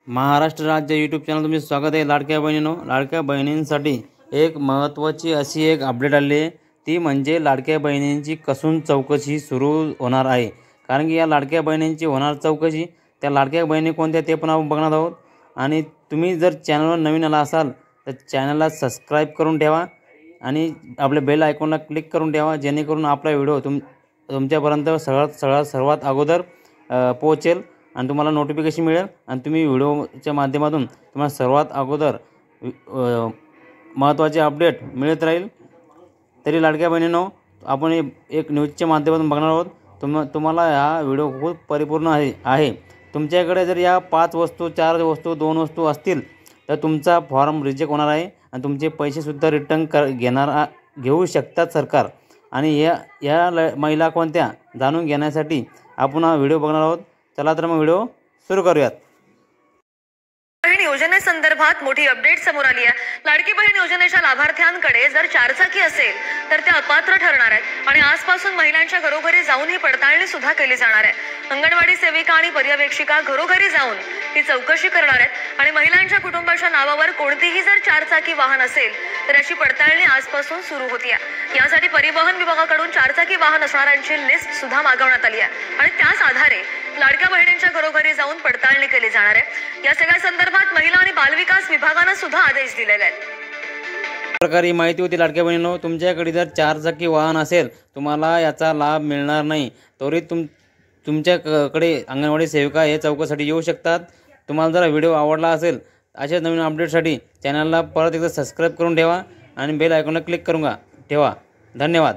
महाराष्ट्र राज्य YouTube channel तुमचे स्वागत आहे। लाडक्या बहिणींनो, लाडक्या बहिणींसाठी एक महत्त्वाची अशी एक अपडेट आली आहे, ती म्हणजे लाडक्या बहिणींची कसून चौकशी सुरू होणार आहे। कारण की या लाडक्या बहिणींची होणार चौकशी, त्या लाडक्या बहिणी कोणत्या ते पण आपण बघणार आहोत। आणि तुम्ही जर चॅनलवर नवीन आला असाल तर चॅनलला सबस्क्राईब करून ठेवा आणि आपल्या बेल आयकॉनला क्लिक करून ठेवा, जेणेकरून आपला व्हिडिओ तुमच्यापर्यंत सर्वात अगोदर पोहोचेल आणि तुम्हाला नोटिफिकेशन मिळेल आणि तुम्ही व्हिडिओच्या माध्यमातून तुम्हाला सर्वात अगोदर महत्त्वाचे अपडेट मिळत राहील। तरी लाडक्या बहिणींनो, आपण एक न्यूजच्या माध्यमातून बघणार आहोत। तुम्हाला हा व्हिडिओ खूप परिपूर्ण आहे। तुमच्याकडे जर या 5 वस्तू 4 वस्तू 2 वस्तू असतील तर तुमचा फॉर्म रिजेक्ट होणार आहे आणि तुमचे पैसेसुद्धा रिटर्न घेऊ शकतात सरकार। आणि या महिला कोणत्या जाणून घेण्यासाठी आपण हा व्हिडिओ बघणार आहोत। चला तर मग व्हिडिओ सुरू करूयात। बहीण योजनेसंदर्भात मोठी अपडेट समोर आली आहे। लाडकी बहीण योजनेच्या लाभार्थ्यांकडे जर 4 चाकी असेल तर ते अपात्र ठरणार आहेत आणि आजपासून महिलांच्या घरोघरी जाऊन ही पडताळणी सुद्धा केली जाणार आहे। अंगणवाडी सेविका आणि पर्यवेक्षिका घरोघरी जाऊन ही चौकशी करणार आहेत आणि महिलांच्या कुटुंबाच्या नावावर कोणतीही जर 4 चाकी वाहन असेल तर याची पडताळणी आजपासून सुरू होते। यासाठी परिवहन विभागाकडून 4 चाकी वाहन असणाऱ्यांची लिस्ट सुद्धा मागवण्यात आली आहे आणि त्याच आधारे लाडक्या बहिणींच्या घरोघरी जाऊन पडताळणी केली जाणार आहे। या सगळ्या संदर्भात महिला आणि बालविकास विभागाने सुद्धा आदेश दिलेले आहेत। प्रकारे माहिती होती लाडक्या बहिणींनो, तुमच्याकडे जर 4 चाकी वाहन असेल तुम्हाला याचा लाभ मिळणार नाही। त्वरित तुमच्याकडे अंगणवाडी सेविका हे चौकशीसाठी येऊ शकतात। तुम्हाला जर व्हिडिओ आवडला असेल अशा नवीन अपडेटसाठी चॅनलला परत एकदा सबस्क्राईब करून ठेवा आणि बेल आयकॉनला क्लिक करून ठेवा। धन्यवाद।